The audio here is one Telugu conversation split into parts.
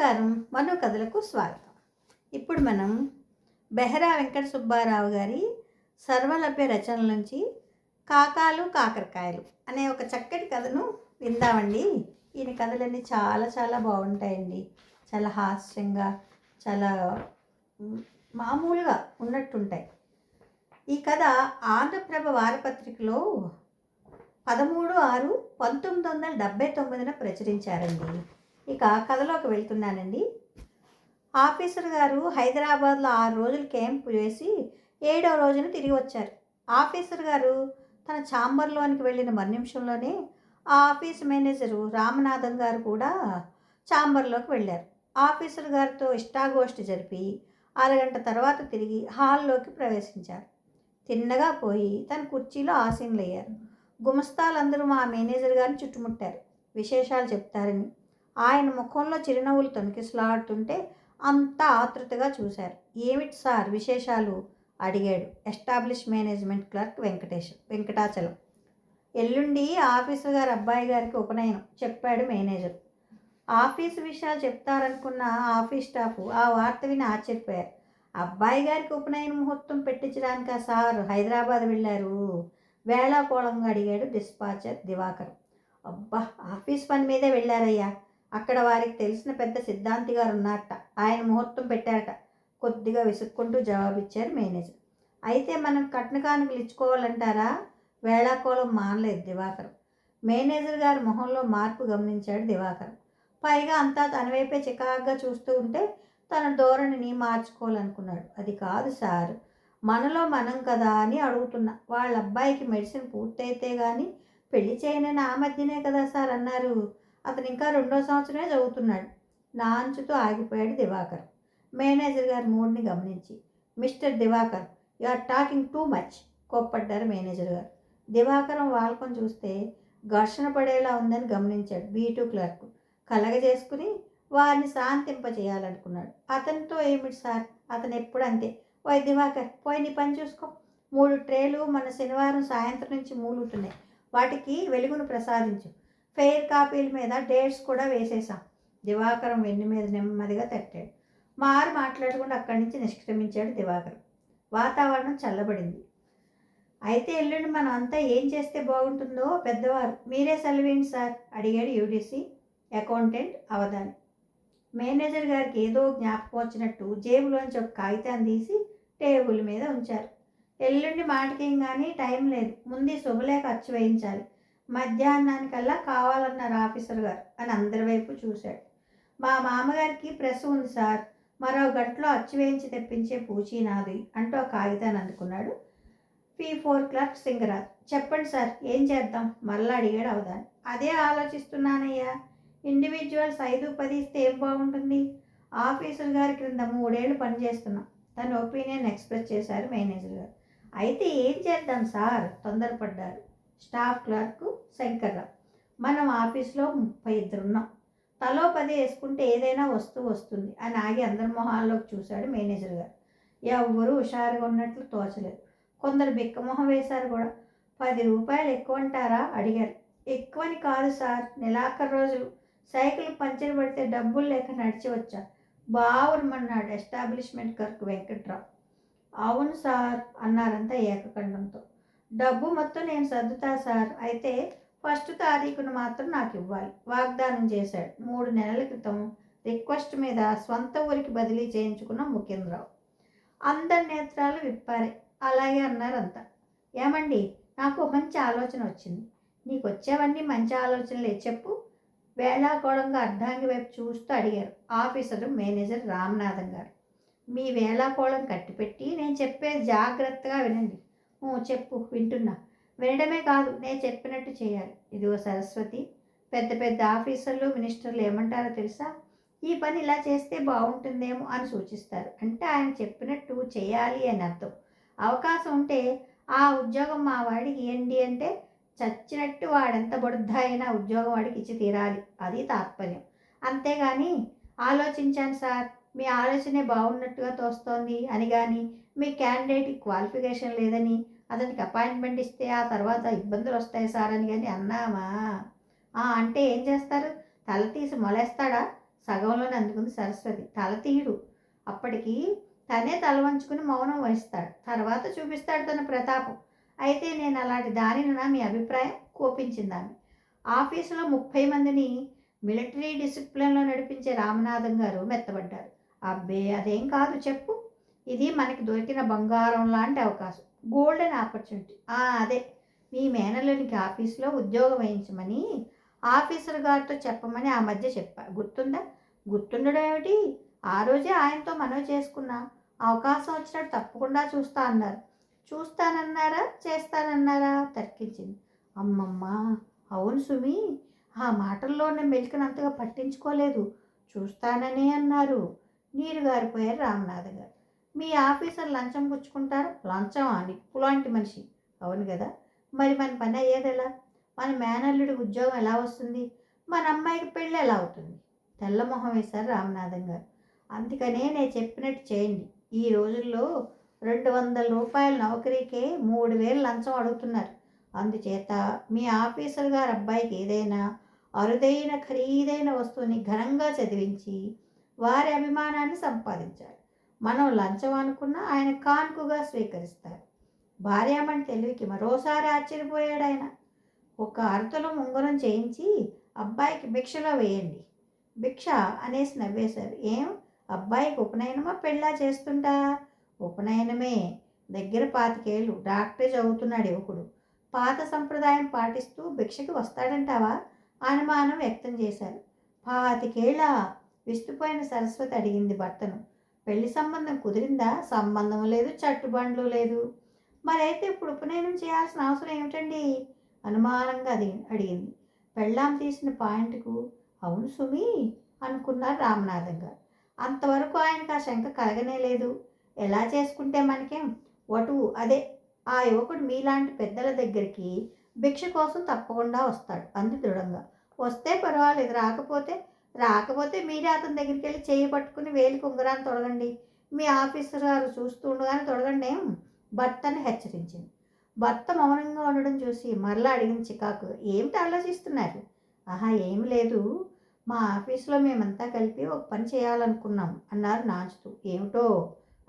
నమస్కారం. మను కథలకు స్వాగతం. ఇప్పుడు మనం బెహరా వెంకట సుబ్బారావు గారి సర్వలభ్య రచనల నుంచి కాకాలు కాకరకాయలు అనే ఒక చక్కటి కథను విందామండి. ఈయన కథలన్నీ చాలా చాలా బాగుంటాయండి. చాలా హాస్యంగా, చాలా మామూలుగా ఉన్నట్టుంటాయి. ఈ కథ ఆంధ్రప్రభ వారపత్రికలో 13/6/1979 ప్రచురించారండి. ఇక కథలోకి వెళ్తున్నానండి. ఆఫీసర్ గారు హైదరాబాద్లో 6 రోజులు క్యాంపు వేసి 7వ రోజున తిరిగి వచ్చారు. ఆఫీసర్ గారు తన ఛాంబర్లోనికి వెళ్ళిన మరు నిమిషంలోనే ఆ ఆఫీస్ మేనేజరు రామనాథం గారు కూడా ఛాంబర్లోకి వెళ్ళారు. ఆఫీసర్ గారితో ఇష్టాగోష్ఠి జరిపి అరగంట తర్వాత తిరిగి హాల్లోకి ప్రవేశించారు. తిన్నగా పోయి తన కుర్చీలో ఆసీనులయ్యారు. గుమస్తాలందరూ మా మేనేజర్ గారిని చుట్టుముట్టారు. విశేషాలు చెప్తారని. ఆయన ముఖంలో చిరునవ్వులు తొణికిసలాడుతుంటే అంతా ఆతృతగా చూశారు. ఏమిటి సార్ విశేషాలు అడిగాడు ఎస్టాబ్లిష్ మేనేజ్మెంట్ క్లర్క్ వెంకటాచలం. ఎల్లుండి ఆఫీసర్ గారు అబ్బాయి గారికి ఉపనయనం చెప్పాడు మేనేజర్. ఆఫీసు విషయాలు చెప్తారనుకున్న ఆఫీస్ స్టాఫ్ ఆ వార్త విని ఆశ్చర్యపోయారు. అబ్బాయి గారికి ఉపనయన ముహూర్తం పెట్టించడానికా సార్ హైదరాబాద్ వెళ్ళారు? వేళాకోళంగా అడిగాడు డిస్పాచర్ దివాకర్. అబ్బా, ఆఫీస్ పని మీదే వెళ్ళారయ్యా. అక్కడ వారికి తెలిసిన పెద్ద సిద్ధాంతి గారు ఉన్నారట. ఆయన ముహూర్తం పెట్టారట. కొద్దిగా విసుక్కుంటూ జవాబిచ్చారు మేనేజర్. అయితే మనం కట్న కానుకలు ఇచ్చుకోవాలంటారా? వేళాకోళం మానలేదు దివాకర్. మేనేజర్ గారి మొహంలో మార్పు గమనించాడు దివాకర్. పైగా అంతా తన వైపే చికాగ్గా చూస్తూ ఉంటే తన ధోరణిని మార్చుకోవాలనుకున్నాడు. అది కాదు సార్, మనలో మనం కదా అని అడుగుతున్నా. వాళ్ళ అబ్బాయికి మెడిసిన్ పూర్తయితే కానీ పెళ్లి చేయనని ఆ మధ్యనే కదా సార్ అన్నారు. అతను ఇంకా 2వ సంవత్సరమే చదువుతున్నాడు. నాంచుతో ఆగిపోయాడు దివాకర్. మేనేజర్ గారి మూడ్ని గమనించి, mister Divakar, you are talking too much కోప్పడ్డారు మేనేజర్ గారు. దివాకరం వాళ్ళకం చూస్తే ఘర్షణ పడేలా ఉందని గమనించాడు B2 క్లర్క్. కలగజేసుకుని వారిని శాంతింపజేయాలనుకున్నాడు. అతనితో ఏమిటి సార్, అతను ఎప్పుడు అంతే. ఓయ్ దివాకర్, పోయి నీ పని చూసుకో. 3 ట్రేలు మన శనివారం సాయంత్రం నుంచి మూలుగుతున్నాయి. వాటికి వెలుగును ప్రసాదించు. ఫెయిర్ కాపీల మీద డేట్స్ కూడా వేసేసాం. దివాకరం వెన్ను మీద నెమ్మదిగా తట్టాడు. మారు మాట్లాడకుండా అక్కడి నుంచి నిష్క్రమించాడు దివాకరం. వాతావరణం చల్లబడింది. అయితే ఎల్లుండి మనం అంతా ఏం చేస్తే బాగుంటుందో పెద్దవారు మీరే సెలవేంటి సార్ అడిగాడు యూడీసీ అకౌంటెంట్ అవధాని. మేనేజర్ గారికి ఏదో జ్ఞాపకం వచ్చినట్టు జేబులోంచి ఒక కాగితాన్ని తీసి టేబుల్ మీద ఉంచారు. ఎల్లుండి మాటకేం కానీ టైం లేదు. ముందు శుభలేఖ అచ్చు వేయించాలి. మధ్యాహ్నానికల్లా కావాలన్నారు ఆఫీసర్ గారు అని అందరి వైపు చూశాడు. మా మామగారికి ప్రెస్ ఉంది సార్, మరో గంటలో అచ్చు వేయించి తెప్పించే పూచీ నాది అంటూ ఆ కాగితాన్ని అందుకున్నాడు P4 క్లర్క్ సింగరాజ్. చెప్పండి సార్, ఏం చేద్దాం మరలా అడిగాడు అవధాని. అదే ఆలోచిస్తున్నానయ్యా. ఇండివిజువల్స్ 5-10 ఇస్తే ఏం బాగుంటుంది? ఆఫీసర్ గారి క్రింద 3 ఏళ్ళు పనిచేస్తున్నాం. తన ఒపీనియన్ ఎక్స్ప్రెస్ చేశారు మేనేజర్ గారు. అయితే ఏం చేద్దాం సార్ తొందరపడ్డారు స్టాఫ్ క్లర్క్ శంకర్రావు. మనం ఆఫీస్లో 32 ఉన్నాం. తలో 10 వేసుకుంటే ఏదైనా వస్తుంది అని ఆగి అందరి మొహాల్లోకి చూశాడు మేనేజర్ గారు. ఎవ్వరూ హుషారుగా ఉన్నట్లు తోచలేదు. కొందరు బిక్కమొహం వేశారు కూడా. 10 రూపాయలు ఎక్కువ అంటారా అడిగారు. ఎక్కువని కాదు సార్, నెలాఖరు రోజులు సైకిల్ పంచర్ పడితే డబ్బులు లేక నడిచి వచ్చా. బావురమన్నాడు ఎస్టాబ్లిష్మెంట్ క్లర్క్ వెంకట్రావు. అవును సార్ అన్నారంతా ఏకకంఠంతో. డబ్బు మొత్తం నేను సర్దుతా సార్, అయితే 1వ తారీఖున మాత్రం నాకు ఇవ్వాలి వాగ్దానం చేశాడు 3 నెలల క్రితం రిక్వెస్ట్ మీద స్వంత ఊరికి బదిలీ చేయించుకున్న ముఖ్యంద్రావు. అందరి నేత్రాలు విప్పారే. అలాగే అన్నారంతా. ఏమండి, నాకు మంచి ఆలోచన వచ్చింది. నీకు వచ్చేవన్నీ మంచి ఆలోచనలే, చెప్పు వేళాకోళంగా అర్ధాంగి వైపు చూస్తూ అడిగారు ఆఫీసరు మేనేజర్ రామనాథం గారు. మీ వేళాకోళం కట్టిపెట్టి నేను చెప్పేది జాగ్రత్తగా వినండి. చెప్పు, వింటున్నా. వినడమే కాదు, నేను చెప్పినట్టు చేయాలి. ఇదిగో సరస్వతి, పెద్ద పెద్ద ఆఫీసర్లు మినిస్టర్లు ఏమంటారో తెలుసా? ఈ పని ఇలా చేస్తే బాగుంటుందేమో అని సూచిస్తారు. అంటే ఆయన చెప్పినట్టు చేయాలి అని అర్థం. అవకాశం ఉంటే ఆ ఉద్యోగం మా వాడికి ఇవ్వండి అంటే చచ్చినట్టు వాడెంత బొడుద్దా అయినా ఉద్యోగం వాడికి ఇచ్చి తీరాలి. అది తాత్పర్యం. అంతేగాని ఆలోచించాను సార్, మీ ఆలోచనే బాగున్నట్టుగా తోస్తోంది అని కానీ, మీ క్యాండిడేట్కి క్వాలిఫికేషన్ లేదని అతనికి అపాయింట్మెంట్ ఇస్తే ఆ తర్వాత ఇబ్బందులు వస్తాయి సార్ అని కానీ అన్నామా? అంటే ఏం చేస్తారు? తల తీసి మొలేస్తాడా? సగంలోనే అందుకుంది సరస్వతి. తల తీయడు. అప్పటికి తనే తల వంచుకుని మౌనం వహిస్తాడు. తర్వాత చూపిస్తాడు తన ప్రతాపం. అయితే నేను అలాంటి దానినా మీ అభిప్రాయం? కోపించింది ఆమె. ఆఫీసులో 30 మందిని మిలిటరీ డిసిప్లిన్లో నడిపించే రామనాథం గారు మెత్తబడ్డారు. అబ్బే అదేం కాదు, చెప్పు. ఇది మనకి దొరికిన బంగారం లాంటి అవకాశం, గోల్డెన్ ఆపర్చునిటీ. అదే మీ మేనల్లునికి ఆఫీసులో ఉద్యోగం వేయించమని ఆఫీసర్ గారితో చెప్పమని ఆ మధ్య చెప్పా, గుర్తుందా? గుర్తుండడం ఏమిటి? ఆ రోజే ఆయనతో మనవి చేసుకున్నా. అవకాశం వచ్చినట్టు తప్పకుండా చూస్తా అన్నారు. చూస్తానన్నారా చేస్తానన్నారా తర్కించింది. అమ్మమ్మ, అవును సుమి, ఆ మాటల్లో ఉన్న మెలికనంతగా పట్టించుకోలేదు. చూస్తాననే అన్నారు. నీరు గారిపోయారు రామనాథ్ గారు. మీ ఆఫీసర్ లంచం పుచ్చుకుంటారు? లంచమా? నిప్పు లాంటి మనిషి. అవును కదా, మరి మన పని అయ్యేదెలా? మన మేనల్లుడి ఉద్యోగం ఎలా వస్తుంది? మన అమ్మాయికి పెళ్ళి ఎలా అవుతుంది? తెల్లమొహం వేశారు రామనాథం గారు. అందుకనే నేను చెప్పినట్టు చేయండి. ఈ రోజుల్లో 200 రూపాయల నౌకరీకే 3000 లంచం అడుగుతున్నారు. అందుచేత మీ ఆఫీసర్ గారు అబ్బాయికి ఏదైనా అరుదైన ఖరీదైన వస్తువుని ఘనంగా చదివించి వారి అభిమానాన్ని సంపాదించాలి. మనం లంచం అనుకున్నా ఆయన కానుకగా స్వీకరిస్తారు. భార్యామణి తెలివికి మరోసారి ఆశ్చర్యపోయాడు ఆయన. ఒక అరతులం ఉంగరం చేయించి అబ్బాయికి భిక్షలో వేయండి. భిక్ష అనేసి నవ్వేశారు. ఏం, అబ్బాయికి ఉపనయనమా పెళ్ళా చేస్తుంటా? ఉపనయనమే. దగ్గర 25 ఏళ్ళు, డాక్టరే చదువుతున్నాడు యువకుడు. పాత సంప్రదాయం పాటిస్తూ భిక్షకి వస్తాడంటావా? అనుమానం వ్యక్తం చేశారు. 25 ఏళ్ళ? విస్తుపోయిన సరస్వతి అడిగింది భర్తను. పెళ్లి సంబంధం కుదిరిందా? సంబంధం లేదు, చట్టుబండ్లు లేదు. మరైతే ఇప్పుడు ఉపనయనం చేయాల్సిన అవసరం ఏమిటండి? అనుమానంగా అడిగింది. పెళ్ళాం తీసిన పాయింట్కు అవును సుమి అనుకున్నారు రామనాథం గారు. అంతవరకు ఆయనకు ఆ శంక కలగనే లేదు. ఎలా చేసుకుంటే మనకేం? అదే ఆ యువకుడు మీలాంటి పెద్దల దగ్గరికి భిక్ష కోసం తప్పకుండా వస్తాడు అంది దృఢంగా. వస్తే పర్వాలేదు, రాకపోతే మీరే అతని దగ్గరికి వెళ్ళి చేయి పట్టుకుని వేలికి ఉంగరాన్ని తొడగండి. మీ ఆఫీసర్ గారు చూస్తూ ఉండగానే తొడగండి ఏం? భర్తని హెచ్చరించింది. భర్త మౌనంగా ఉండడం చూసి మరలా అడిగిన చికాకు. ఏమిటి ఆలోచిస్తున్నారు? ఏమి లేదు, మా ఆఫీసులో మేమంతా కలిపి ఒక పని చేయాలనుకున్నాం అన్నారు నాచుతూ. ఏమిటో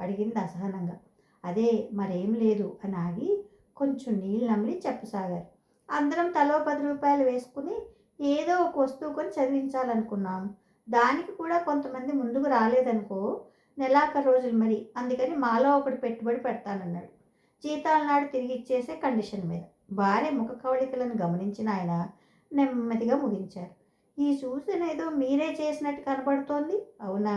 అడిగింది అసహనంగా. అదే మరేం లేదు అని ఆగి కొంచెం నీళ్ళు నమిలి చెప్పసాగారు. అందరం తలో 10 రూపాయలు వేసుకుని ఏదో ఒక వస్తువు కొని చదివించాలనుకున్నాం. దానికి కూడా కొంతమంది ముందుకు రాలేదనుకో, నెలాఖరు రోజులు మరి. అందుకని మాలో ఒకటి పెట్టుబడి పెడతానన్నాడు. జీతాల నాడు తిరిగి ఇచ్చేసే కండిషన్ మీద. భార్య ముఖ కవళికలను గమనించిన ఆయన నెమ్మదిగా ముగించారు. ఈ సూచన ఏదో మీరే చేసినట్టు కనపడుతోంది, అవునా?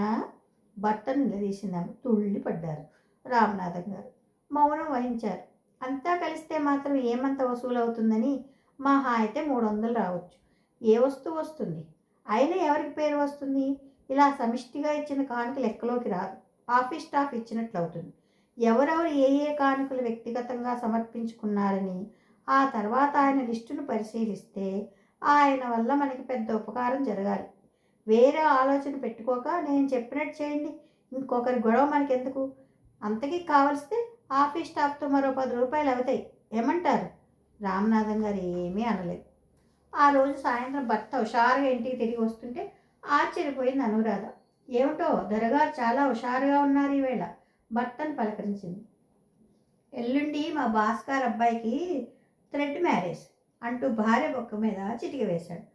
భర్తను నిలదీసిందాము. తుళ్ళి పడ్డారు రామనాథం గారు. మౌనం వహించారు. అంతా కలిస్తే మాత్రం ఏమంత వసూలు అవుతుందని? మహా అయితే 300 రావచ్చు. ఏ వస్తువు వస్తుంది? అయినా ఎవరికి పేరు వస్తుంది? ఇలా సమిష్టిగా ఇచ్చిన కానుక లెక్కలోకి రాదు. ఆఫీస్ స్టాఫ్ ఇచ్చినట్లు అవుతుంది. ఎవరెవరు ఏ కానుకలు వ్యక్తిగతంగా సమర్పించుకున్నారని ఆ తర్వాత ఆయన లిస్టును పరిశీలిస్తే ఆయన వల్ల మనకి పెద్ద ఉపకారం జరగాలి. వేరే ఆలోచన పెట్టుకోక నేను చెప్పినట్టు చేయండి. ఇంకొకరి గొడవ మనకెందుకు? అంతకీ కావలిస్తే ఆఫీస్ స్టాఫ్తో మరో 10 రూపాయలు అవుతాయి. ఏమంటారు? రామనాథం గారు ఏమీ అనలేదు. ఆ రోజు సాయంత్రం భర్త హుషారుగా ఇంటికి తిరిగి వస్తుంటే ఆశ్చర్యపోయింది అనురాధ. ఏమిటో దొరగారు చాలా హుషారుగా ఉన్నారు ఈవేళ, భర్తను పలకరించింది. ఎల్లుండి మా భాస్కర్ అబ్బాయికి థ్రెడ్ మ్యారేజ్ అంటూ భార్య బొక్క మీద చిటిక వేశాడు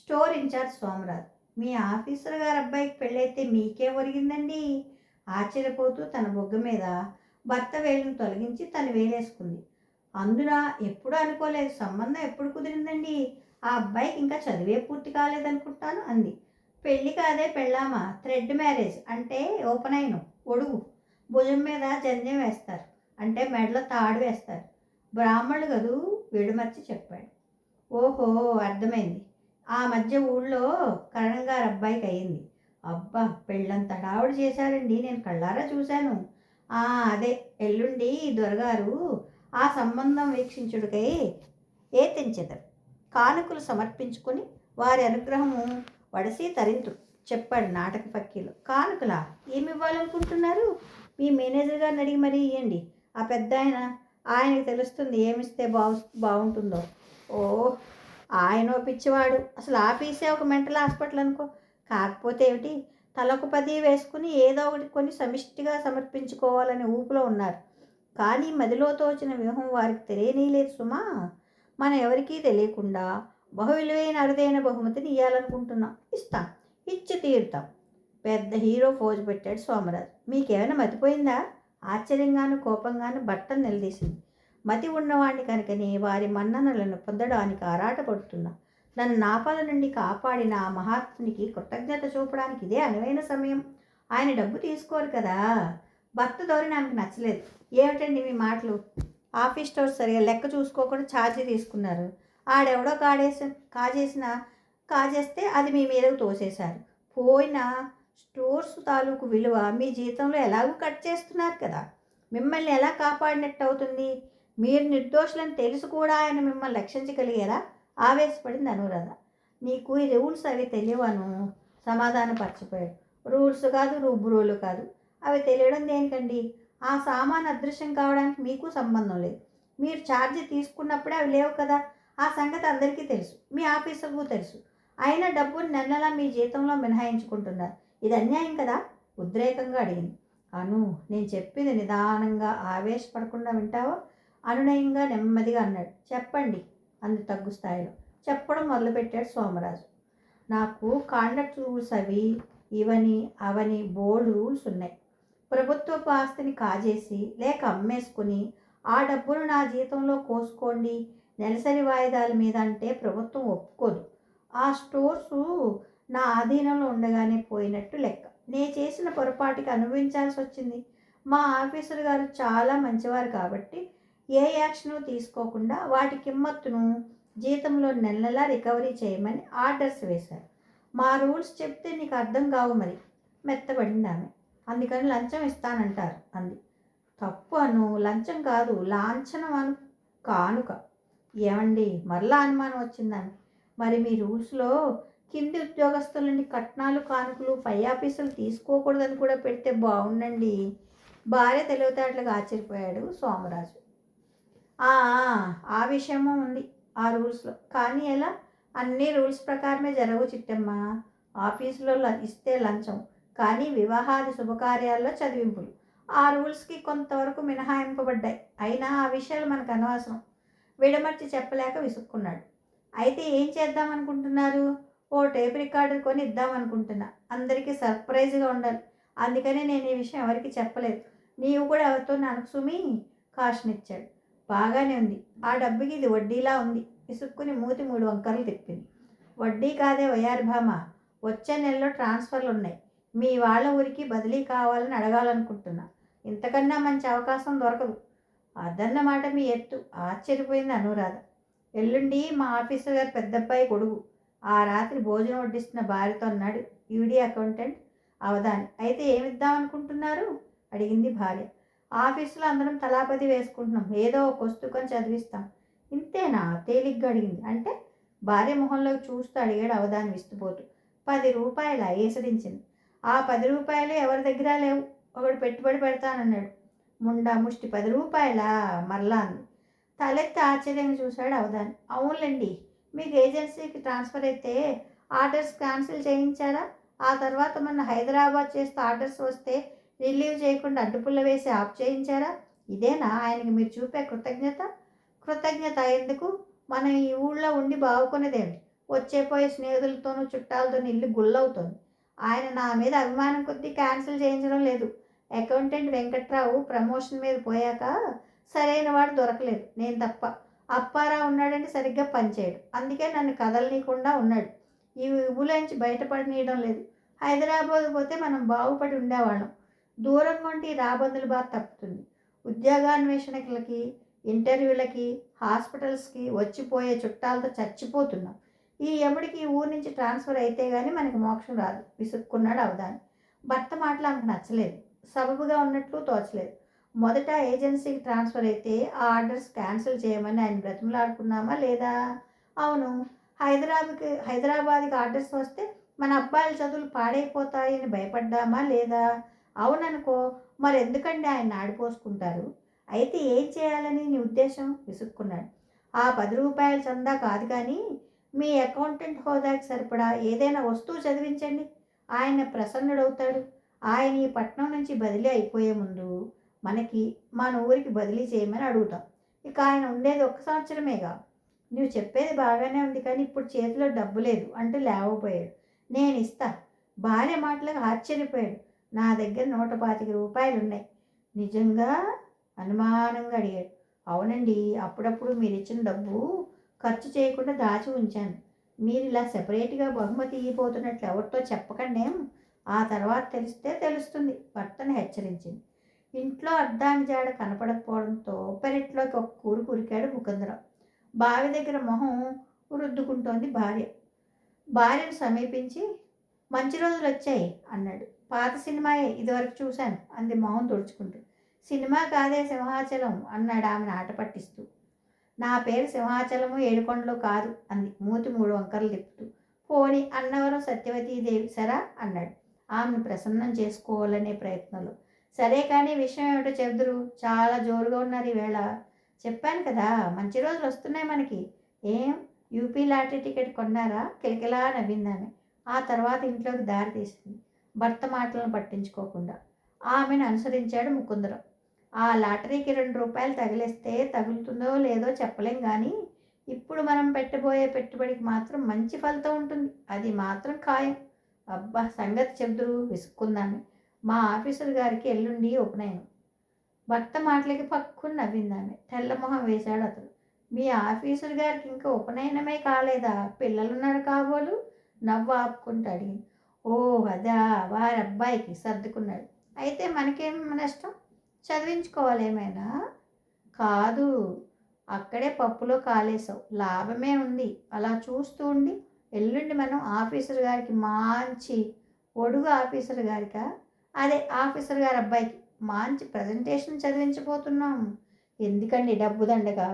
స్టోర్ ఇన్ఛార్జ్ సోమరాజు. మీ ఆఫీసర్ గారు అబ్బాయికి పెళ్ళైతే మీకే ఒరిగిందండి? ఆశ్చర్యపోతూ తన బొగ్గ మీద భర్త వేలును తొలగించి తను వేలేసుకుంది. అందున ఎప్పుడు అనుకోలేదు. సంబంధం ఎప్పుడు కుదిరిందండి? ఆ అబ్బాయికి ఇంకా చదివే పూర్తి కాలేదనుకుంటాను అంది. పెళ్ళి కాదే పెళ్ళామా, థ్రెడ్ మ్యారేజ్ అంటే ఉపనయనం, ఒడుగు. భుజం మీద జంధ్యం వేస్తారు, అంటే మెడలో తాడు వేస్తారు. బ్రాహ్మణులు కదూ, విడుమర్చి చెప్పాడు. ఓహో, అర్థమైంది. ఆ మధ్య ఊళ్ళో కరణం గారి అబ్బాయికి అయింది. అబ్బా, పెళ్ళంత హడావుడి చేశారండి, నేను కళ్ళారా చూశాను. అదే ఎల్లుండి దొరగారు ఆ సంబంధం వీక్షించుడికై తెంచెదరు. కానుకలు సమర్పించుకొని వారి అనుగ్రహము వడసి తరింతు చెప్పాడు నాటక పక్కీలో. కానుకలా? ఏమి ఇవ్వాలనుకుంటున్నారు? మీ మేనేజర్ గారిని అడిగి మరీ ఇవ్వండి. ఆ పెద్ద ఆయనకి తెలుస్తుంది ఏమిస్తే బాగుంటుందో. ఓ, ఆయన పిచ్చివాడు. అసలు ఆఫీసే ఒక మెంటల్ హాస్పిటల్ అనుకో. కాకపోతే ఏమిటి, తలకు 10 వేసుకుని ఏదో ఒకటి కొని సమిష్టిగా సమర్పించుకోవాలనే ఊపులో ఉన్నారు. కానీ మదిలో తోచిన వ్యూహం వారికి తెలియనీయలేదు సుమా. మనం ఎవరికీ తెలియకుండా బహువిలువైన అరుదైన బహుమతిని ఇవ్వాలనుకుంటున్నాం. ఇస్తాం, ఇచ్చి తీరుతాం. పెద్ద హీరో ఫోజు పెట్టాడు సోమరాజు. మీకేమైనా మతిపోయిందా? ఆశ్చర్యంగాను కోపంగాను భర్తను నిలదీసింది. మతి ఉన్నవాణ్ణి కనుకనే వారి మన్ననలను పొందడానికి ఆరాటపడుతున్నా. నన్ను నాపాల నుండి కాపాడిన ఆ మహాత్మునికి కృతజ్ఞత చూపడానికి ఇదే అనువైన సమయం. ఆయన డబ్బు తీసుకోరు కదా. భర్త ధోరణి ఆమెకు నచ్చలేదు. ఏమిటండి మీ మాటలు? ఆఫీస్ స్టోర్ సరిగా లెక్క చూసుకోకుండా ఛార్జీ తీసుకున్నారు. ఆడెవడో కాజేస్తే అది మీ మీదకు తోసేశారు. పోయిన స్టోర్స్ తాలూకు విలువ మీ జీతంలో ఎలాగూ కట్ చేస్తున్నారు కదా. మిమ్మల్ని ఎలా కాపాడినట్టు అవుతుంది? మీరు నిర్దోషులని తెలుసు కూడా ఆయన మిమ్మల్ని రక్షించగలిగారా? ఆవేశపడింది అనురాధ. నీకు ఈ రూల్స్ అవి తెలియవను సమాధానపరచిపోయాడు. రూల్స్ కాదు, రుబ్బురోలు కాదు. అవి తెలియడం దేనికండి? ఆ సామాను అదృశ్యం కావడానికి మీకు సంబంధం లేదు. మీరు ఛార్జీ తీసుకున్నప్పుడే అవి లేవు కదా. ఆ సంగతి అందరికీ తెలుసు, మీ ఆఫీసర్కు తెలుసు. అయినా డబ్బును నెలలా మీ జీతంలో మినహాయించుకుంటున్నారు. ఇది అన్యాయం కదా? ఉద్రేకంగా అడిగింది. అను, నేను చెప్పింది నిదానంగా ఆవేశపడకుండా వింటావో? అనునయంగా నెమ్మదిగా అన్నాడు. చెప్పండి అంది తగ్గు స్థాయిలో. చెప్పడం మొదలుపెట్టాడు సోమరాజు. నాకు కాండక్ట్ రూల్స్ అవి ఇవని అవని బోర్డు రూల్స్ ఉన్నాయి. ప్రభుత్వపు ఆస్తిని కాజేసి లేక అమ్మేసుకుని ఆ డబ్బును నా జీతంలో కోసుకోండి నెలసరి వాయిదాల మీద అంటే ప్రభుత్వం ఒప్పుకోదు. ఆ స్టోర్సు నా ఆధీనంలో ఉండగానే పోయినట్టు లెక్క. నేను చేసిన పొరపాటుకి అనుభవించాల్సి వచ్చింది. మా ఆఫీసర్ గారు చాలా మంచివారు కాబట్టి ఏ యాక్షను తీసుకోకుండా వాటి కిమ్మత్తును జీతంలో నెల నెలా రికవరీ చేయమని ఆర్డర్స్ వేశారు. మా రూల్స్ చెప్తే నీకు అర్థం కావు మరి. మెత్తబడింది ఆమె. అందుకని లంచం ఇస్తానంటారు అంది. తప్పు అను, లంచం కాదు, లాంఛనం అను, కానుక. ఏమండి, మరలా అనుమానం వచ్చిందని. మరి మీ రూల్స్లో కింది ఉద్యోగస్తుల నుండి కట్నాలు కానుకలు పై ఆఫీసులు తీసుకోకూడదని కూడా పెడితే బాగుండండి. భార్య తెలివితేటలుగా ఆశ్చర్యపోయాడు సోమరాజు. ఆ విషయము ఉంది ఆ రూల్స్లో. కానీ ఎలా? అన్ని రూల్స్ ప్రకారమే జరగవు చిట్టమ్మ. ఆఫీసులో ఇస్తే లంచం, కానీ వివాహాది శుభకార్యాల్లో చదివింపులు. ఆ రూల్స్కి కొంతవరకు మినహాయింపబడ్డాయి. అయినా ఆ విషయాలు మనకు అనవసరం. విడమర్చి చెప్పలేక విసుక్కున్నాడు. అయితే ఏం చేద్దామనుకుంటున్నారు? ఓ టేప్ రికార్డర్ కొని ఇద్దామనుకుంటున్నా. అందరికీ సర్ప్రైజ్గా ఉండాలి. అందుకని నేను ఈ విషయం ఎవరికి చెప్పలేదు. నీవు కూడా ఎవరితో నాకు సుమి కాషన్ ఇచ్చాడు. బాగానే ఉంది. ఆ డబ్బుకి ఇది వడ్డీలా ఉంది. విసుక్కుని మూతి 3 వంకర్లు తిప్పింది. వడ్డీ కాదే వయారి భామ. వచ్చే నెలలో ట్రాన్స్ఫర్లు ఉన్నాయి. మీ వాళ్ళ ఊరికి బదిలీ కావాలని అడగాలనుకుంటున్నా. ఇంతకన్నా మంచి అవకాశం దొరకదు. అదన్నమాట మీ ఎత్తు. ఆశ్చర్యపోయింది అనురాధ. ఎల్లుండి మా ఆఫీసర్ గారు పెద్దబ్బాయి కొడుకు. ఆ రాత్రి భోజనం వడ్డిస్తున్న భార్యతో అన్నాడు ఈడీ అకౌంటెంట్ అవధాని. అయితే ఏమిద్దామనుకుంటున్నారు అడిగింది భార్య. ఆఫీసులో అందరం తలా 10 వేసుకుంటున్నాం. ఏదో ఒక వస్తువుకొని చదివిస్తాం. ఇంతేనా? తేలిగ్గా అడిగింది. అంటే? భార్య మొహంలోకి చూస్తూ అడిగాడు అవధాని విస్తుపోతూ. 10 రూపాయల ఏసడించింది. ఆ 10 రూపాయలు ఎవరి దగ్గర లేవు. ఒకడు పెట్టుబడి పెడతానన్నాడు. ముండా ముష్టి 10 రూపాయలా? మరలా అంది. తలెత్తి ఆశ్చర్యంగా చూశాడు అవధాని. అవునులేండి, మీకు ఏజెన్సీకి ట్రాన్స్ఫర్ అయితే ఆర్డర్స్ క్యాన్సిల్ చేయించారా? ఆ తర్వాత మొన్న హైదరాబాద్ చేస్తూ ఆర్డర్స్ వస్తే రిలీవ్ చేయకుండా అడ్డుపుల్ల వేసి ఆఫ్ చేయించారా? ఇదేనా ఆయనకి మీరు చూపే కృతజ్ఞత? కృతజ్ఞత ఎందుకు? మనం ఈ ఊళ్ళో ఉండి బావుకునేదేమిటి? వచ్చేపోయే స్నేహితులతోనూ చుట్టాలతోనూ ఇల్లు గుల్లవుతుంది. ఆయన నా మీద అభిమానం కొద్దీ క్యాన్సిల్ చేయించడం లేదు. అకౌంటెంట్ వెంకట్రావు ప్రమోషన్ మీద పోయాక సరైన వాడు దొరకలేదు, నేను తప్ప. అప్పారావు ఉన్నాడంటే సరిగ్గా పనిచేయడు. అందుకే నన్ను కదలనీయకుండా ఉన్నాడు. ఈ ఊళ్ళోంచి బయటపడనీయడం లేదు. హైదరాబాద్ పోతే మనం బాగుపడి ఉండేవాళ్ళం. దూరంగా ఉంటే రాబందుల బాధ తప్పుతుంది. ఉద్యోగాన్వేషణలకి, ఇంటర్వ్యూలకి, హాస్పిటల్స్కి వచ్చిపోయే చుట్టాలతో చచ్చిపోతున్నాం. ఈ యముడికి ఈ ఊరి నుంచి ట్రాన్స్ఫర్ అయితే కానీ మనకి మోక్షం రాదు. విసుక్కున్నాడు అవధాని. భర్త మాటలు ఆమెకు నచ్చలేదు. సబబుగా ఉన్నట్లు తోచలేదు. మొదట ఏజెన్సీకి ట్రాన్స్ఫర్ అయితే ఆ ఆర్డర్స్ క్యాన్సిల్ చేయమని ఆయన బ్రతిమలాడుకున్నామా లేదా? అవును. హైదరాబాద్కి ఆర్డర్స్ వస్తే మన అబ్బాయిల చదువులు పాడైపోతాయని భయపడ్డామా లేదా? అవుననుకో. మరి ఎందుకండి ఆయన ఆడిపోసుకుంటారు? అయితే ఏం చేయాలని నీ ఉద్దేశం? విసుక్కున్నాడు. ఆ 10 రూపాయల చందా కాదు కానీ మీ అకౌంటెంట్ హోదాకి సరిపడా ఏదైనా వస్తువు చదివించండి, ఆయన ప్రసన్నుడవుతాడు. ఆయన ఈ పట్నం నుంచి బదిలీ అయిపోయే ముందు మన ఊరికి బదిలీ చేయమని అడుగుతాం. ఇక ఆయన ఉండేది 1 సంవత్సరమేగా. నువ్వు చెప్పేది బాగానే ఉంది, కానీ ఇప్పుడు చేతిలో డబ్బు లేదు అంటూ లేవబోయాడు. నేను ఇస్తా. భార్య మాటలకు ఆశ్చర్యపోయాడు. నా దగ్గర 125 ఉన్నాయి. నిజంగా? అనుమానంగా అడిగాడు. అవునండి, అప్పుడప్పుడు మీరు ఇచ్చిన డబ్బు ఖర్చు చేయకుండా దాచి ఉంచాను. మీరు ఇలా సెపరేట్గా బహుమతి ఇవ్వబోతున్నట్లు ఎవరితో చెప్పకండి. ఆ తర్వాత తెలిస్తే తెలుస్తుంది, భర్తను హెచ్చరించింది. ఇంట్లో అర్ధాంగి జాడ కనపడకపోవడంతో పెరట్లోకి ఒక కూరు కురికాడు ముకుందరావు. బావి దగ్గర మొహం రుద్దుకుంటోంది భార్య. భార్యను సమీపించి, మంచి రోజులు వచ్చాయి అన్నాడు. పాత సినిమాయే, ఇదివరకు చూశాను అంది మొహం తుడుచుకుంటూ. సినిమా కాదే, సింహాచలం అన్నాడు ఆమెను ఆట పట్టిస్తూ. నా పేరు సింహాచలము ఏడుకొండలు కాదు అంది మూతి 3 వంకరలు తిప్పుతూ. పోని అన్నవరం సత్యవతీదేవి సరా అన్నాడు ఆమెను ప్రసన్నం చేసుకోవాలనే ప్రయత్నంలో. సరే కానీ విషయం ఏమిటో చెబుదురు, చాలా జోరుగా ఉన్నారు ఈవేళ. చెప్పాను కదా, మంచి రోజులు వస్తున్నాయి మనకి. ఏం యూపీ లాటరీ టికెట్ కొన్నారా? కిలకిలా నవ్విందామె. ఆ తర్వాత ఇంట్లోకి దారి తీసింది, భర్త మాటలను పట్టించుకోకుండా. ఆమెను అనుసరించాడు ముకుందరావు. ఆ లాటరీకి 2 రూపాయలు తగిలేస్తే తగులుతుందో లేదో చెప్పలేం, కానీ ఇప్పుడు మనం పెట్టబోయే పెట్టుబడికి మాత్రం మంచి ఫలితం ఉంటుంది, అది మాత్రం ఖాయం. అబ్బా, సంగతి చెబుదురు విసుక్కుందామె. మా ఆఫీసర్ గారికి ఎల్లుండి ఉపనయనం. భర్త మాటలకి పక్కుని నవ్విందామె. తెల్లమొహం వేశాడు అతను. మీ ఆఫీసర్ గారికి ఇంకా ఉపనయనమే కాలేదా? పిల్లలున్నారు కాబోలు? నవ్వు ఆపుకుంటూ అడిగింది. ఓ అదా, వారి అబ్బాయికి సర్దుకున్నాడు. అయితే మనకేం నష్టం, చదివించుకోవాలి ఏమైనా. కాదు, అక్కడే పప్పులో కాలేసావు, లాభమే ఉంది. అలా చూస్తూ ఉండి ఎల్లుండి మనం ఆఫీసర్ గారికి మంచి ఒడుగు ఆఫీసర్ గారికా, అదే ఆఫీసర్ గారి అబ్బాయికి మంచి ప్రజెంటేషన్ చదివించబోతున్నాం. ఎందుకండి డబ్బు దండగా?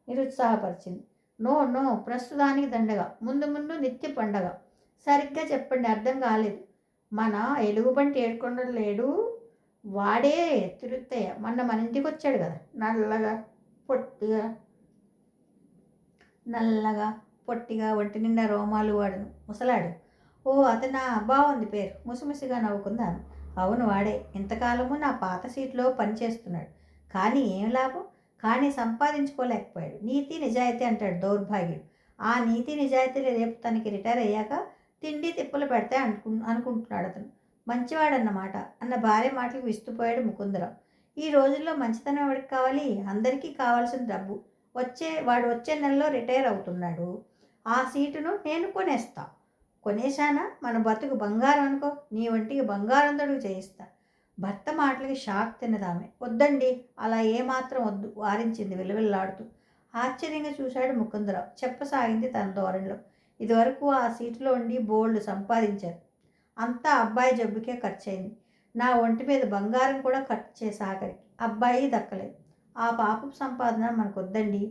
నిరుత్సాహపరిచింది. నో నో, ప్రస్తుతానికి దండగా, ముందు ముందు నిత్య పండగ. సరిగ్గా చెప్పండి, అర్థం కాలేదు. మన ఎలుగుబంటి ఏడుకొండలు లేడు, వాడే తిరుత్తయ్య. మన ఇంటికి వచ్చాడు కదా, నల్లగా పొట్టిగా ఒంటి నిండా రోమాలు వాడును ముసలాడు. ఓ అతనా, బాగుంది పేరు. ముసిముసిగా నవ్వుకుందాను. అవును వాడే. ఇంతకాలము నా పాత సీట్లో పనిచేస్తున్నాడు. కానీ ఏం లాభం? కానీ సంపాదించుకోలేకపోయాడు. నీతి నిజాయితీ అంటాడు దౌర్భాగ్యుడు. ఆ నీతి నిజాయితీలు రేపు తనకి రిటైర్ అయ్యాక తిండి తిప్పులు పెడతాయి అనుకుంటున్నాడు అతను. మంచివాడన్నమాట అన్న భార్య మాటలకు విస్తుపోయాడు ముకుందరావు. ఈ రోజుల్లో మంచితనం ఎవరికి కావాలి? అందరికీ కావాల్సిన డబ్బు. వాడు వచ్చే నెలలో రిటైర్ అవుతున్నాడు. ఆ సీటును నేను కొనేస్తా. కొనేశానా? మన బతుకు బంగారం అనుకో, నీ వంటికి బంగారం తడుగు చేయిస్తా. భర్త మాటలకి షాక్ తిన్నదామె. వద్దండి, అలా ఏమాత్రం వద్దు వారించింది విలువిల్లాడుతూ. ఆశ్చర్యంగా చూశాడు ముకుందరావు. చెప్పసాగింది తన ధోరణిలో. ఇదివరకు ఆ సీటులో ఉండి బోల్డ్ సంపాదించారు. అంతా అబ్బాయి జబ్బుకే ఖర్చయింది. నా ఒంటి మీద బంగారం కూడా ఖర్చు చేసి ఆఖరికి అబ్బాయి దక్కలేదు. ఆ పాపపు సంపాదన మనకొద్దండి.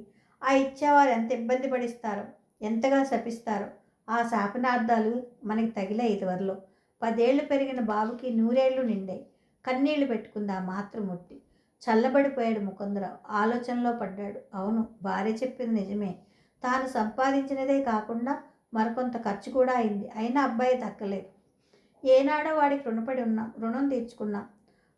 ఆ ఇచ్చేవారు ఎంత ఇబ్బంది పడిస్తారో, ఎంతగా శపిస్తారో. ఆ శాపనార్థాలు మనకి తగిలే ఇదివరలో. 10 ఏళ్ళు పెరిగిన బాబుకి 100 ఏళ్ళు నిండాయి. కన్నీళ్లు పెట్టుకుంది ఆ మాతృమూర్తి. చల్లబడిపోయాడు ముకుందరావు. ఆలోచనలో పడ్డాడు. అవును, భార్య చెప్పింది నిజమే. తాను సంపాదించినదే కాకుండా మరికొంత ఖర్చు కూడా అయింది. అయినా అబ్బాయి దక్కలేదు. ఏనాడో వాడికి రుణం తీర్చుకున్నాం.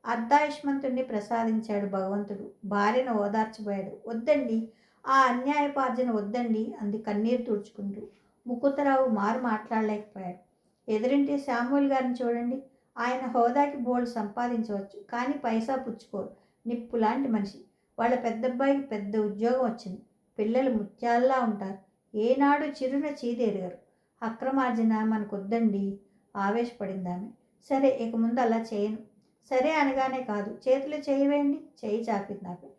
అర్ధాయుష్మంతుణ్ణి ప్రసాదించాడు భగవంతుడు. భార్యను ఓదార్చిపోయాడు. వద్దండి, ఆ అన్యాయపార్జన వద్దండి అంది కన్నీరు తుడుచుకుంటూ. ముకుందరావు మాట్లాడలేకపోయాడు. ఎదురింటి శామ్యూల్ గారిని చూడండి. ఆయన హోదాకి బోల్డ్ సంపాదించవచ్చు, కానీ పైసా పుచ్చుకోరు. నిప్పు లాంటి మనిషి. వాళ్ళ పెద్దబ్బాయికి పెద్ద ఉద్యోగం వచ్చింది. పిల్లలు ముత్యాల్లా ఉంటారు. ఏనాడు చిరున చీదేరగారు. అక్రమార్జన మనకొద్దండి ఆవేశపడింది ఆమె. సరే, ఇక ముందు అలా చేయను. సరే అనగానే కాదు, చేతిలో చేయి వేయండి. చేయి చాపింది ఆమె.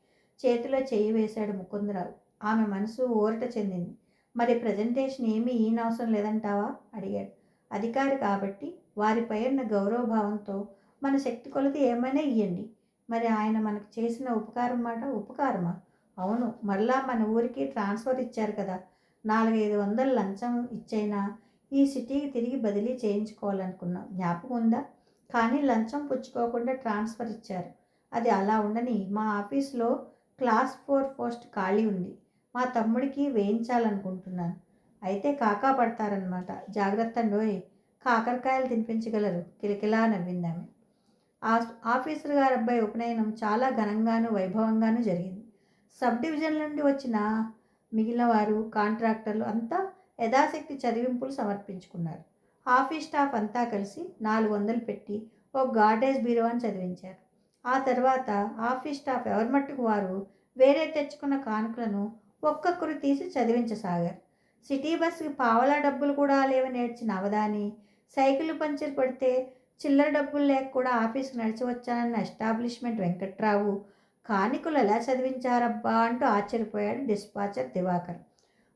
చేతిలో చేయి వేశాడు ముకుందరావు. ఆమె మనసు ఊరట చెందింది. మరి ప్రజెంటేషన్ ఏమీ ఈయనవసరం లేదంటావా అడిగాడు. అధికారి కాబట్టి వారిపై ఉన్న గౌరవభావంతో మన శక్తి కొలది ఏమైనా ఇయ్యండి. మరి ఆయన మనకు చేసిన ఉపకారం మాట ఉపకారమా? అవును, మళ్ళా మన ఊరికి ట్రాన్స్ఫర్ ఇచ్చారు కదా. 400-500 లంచం ఇచ్చైనా ఈ సిటీకి తిరిగి బదిలీ చేయించుకోవాలనుకున్నాం, జ్ఞాపకం ఉందా? కానీ లంచం పుచ్చుకోకుండా ట్రాన్స్ఫర్ ఇచ్చారు. అది అలా ఉండని మా ఆఫీస్లో క్లాస్ 4 పోస్ట్ ఖాళీ ఉంది. మా తమ్ముడికి వేయించాలనుకుంటున్నాను. అయితే కాకా పడతారనమాట. జాగ్రత్త అండోయ్, కాకరకాయలు తినిపించగలరు కిలకిలా నవ్విందామె. ఆఫీసర్ గారి అబ్బాయి ఉపనయనం చాలా ఘనంగాను వైభవంగాను జరిగింది. సబ్ డివిజన్ల నుండి వచ్చిన మిగిలిన వారు కాంట్రాక్టర్లు అంతా యథాశక్తి చదివింపులు సమర్పించుకున్నారు. ఆఫీస్ స్టాఫ్ అంతా కలిసి 400 పెట్టి ఒక గార్డేజ్ బీరువాని చదివించారు. ఆ తర్వాత ఆఫీస్ స్టాఫ్ ఎవరి మట్టుకు వారు వేరే తెచ్చుకున్న కానుకలను ఒక్కొక్కరు తీసి చదివించసాగారు. సిటీ బస్సుకి పావలా డబ్బులు కూడా లేవని ఏడ్చిన అవధాని, సైకిల్ పంచర్ పడితే చిల్లర డబ్బులు లేక కూడా ఆఫీస్కి నడిచి వచ్చానన్న ఎస్టాబ్లిష్మెంట్ వెంకట్రావు కానికులు ఎలా చదివించారబ్బా అంటూ ఆశ్చర్యపోయాడు డిస్పాచర్ దివాకర్.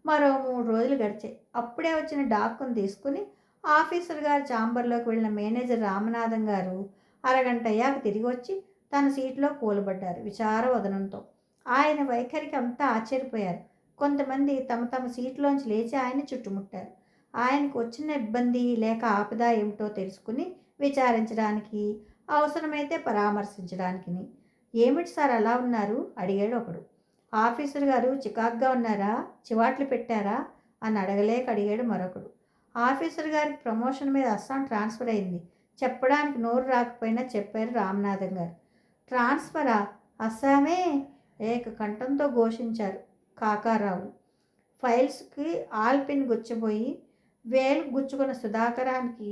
మరో 3 రోజులు గడిచాయి. అప్పుడే వచ్చిన డాక్కును తీసుకుని ఆఫీసర్ గారి ఛాంబర్లోకి వెళ్ళిన మేనేజర్ రామనాథం గారు అరగంట అయ్యాక తిరిగి వచ్చి తన సీట్లో కూలబడ్డారు విచారవదనంతో. ఆయన వైఖరికి అంతా ఆశ్చర్యపోయారు. కొంతమంది తమ తమ సీట్లోంచి లేచి ఆయన్ని చుట్టుముట్టారు. ఆయనకు వచ్చిన ఇబ్బంది లేక ఆపద ఏమిటో తెలుసుకుని విచారించడానికి, అవసరమైతే పరామర్శించడానికి. ఏమిటి సార్ అలా ఉన్నారు అడిగాడు ఒకడు. ఆఫీసర్ గారు చికాగ్గా ఉన్నారా, చివాట్లు పెట్టారా అని అడగలేక అడిగాడు మరొకడు. ఆఫీసర్ గారికి ప్రమోషన్ మీద అస్సాం ట్రాన్స్ఫర్ అయింది, చెప్పడానికి నోరు రాకపోయినా చెప్పారు రామనాథం గారు. ట్రాన్స్ఫరా? అస్సామే? ఏకకంఠంతో ఘోషించారు కాకారావు. ఫైల్స్కి ఆల్పిన్ గుచ్చబోయి వేలు గుచ్చుకున్న సుధాకరానికి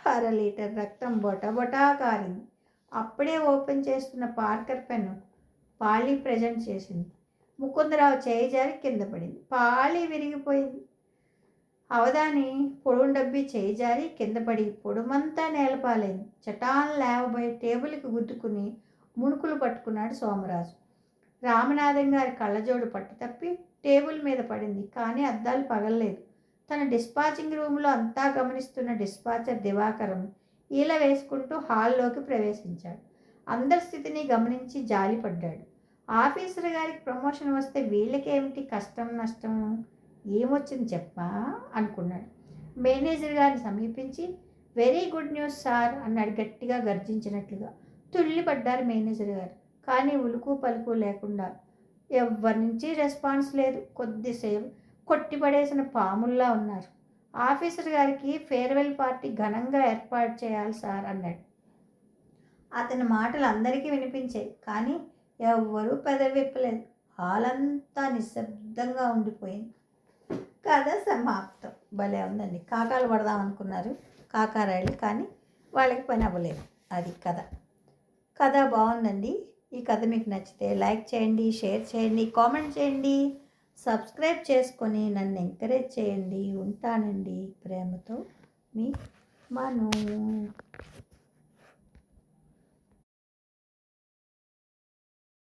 1/2 లీటర్ రక్తం బొటబొటా కారింది. అప్పుడే ఓపెన్ చేస్తున్న పార్కర్ పెన్ను పాళీ ప్రజెంట్ చేసింది. ముకుందరావు చేయి జారి కింద పడింది. పాళీ విరిగిపోయింది. అవధాని పొడుం డబ్బి చేయి జారి కింద పడి పొడుమంతా నేలపాలైంది. చటాన్ లేవబోయి టేబుల్కి గుద్దుకుని ముణుకులు పట్టుకున్నాడు సోమరాజు. రామనాథం గారి కళ్ళజోడు పట్టు తప్పి టేబుల్ మీద పడింది, కానీ అద్దాలు పగలలేదు. తన డిస్పాచింగ్ రూమ్లో అంతా గమనిస్తున్న డిస్పాచర్ దివాకరం ఈల వేసుకుంటూ హాల్లోకి ప్రవేశించాడు. అందరి స్థితిని గమనించి జాలిపడ్డాడు. ఆఫీసర్ గారికి ప్రమోషన్ వస్తే వీళ్ళకేమిటి కష్టం నష్టం, ఏమొచ్చింది చెప్పా అనుకున్నాడు. మేనేజర్ గారిని సమీపించి వెరీ గుడ్ న్యూస్ సార్ అన్నాడు గట్టిగా గర్జించినట్లుగా. తుళ్ళిపడ్డారు మేనేజర్ గారు. కానీ ఉలుకు పలుకు లేకుండా, ఎవ్వరి నుంచి రెస్పాన్స్ లేదు. కొద్దిసేపు కొట్టిపడేసిన పాముల్లా ఉన్నారు. ఆఫీసర్ గారికి ఫేర్వెల్ పార్టీ ఘనంగా ఏర్పాటు చేయాలి సార్ అన్నాడు. అతని మాటలు అందరికీ వినిపించాయి, కానీ ఎవ్వరూ పెదవిప్పలేదు. హాల్ అంతా నిశ్శబ్దంగా ఉండిపోయింది. కథ సమాప్తం. భలే ఉందండి. కాకాలు పడదాం అనుకున్నారు కాకారాయుడు, కానీ వాళ్ళకి పని అవ్వలేదు. అది కథ. కథ బాగుందండి. ఈ కథ మీకు నచ్చితే లైక్ చేయండి, షేర్ చేయండి, కామెంట్ చేయండి, సబ్స్క్రైబ్ చేసుకొని నన్ను ఎంకరేజ్ చేయండి. ఉంటానండి. ప్రేమతో మీ మను.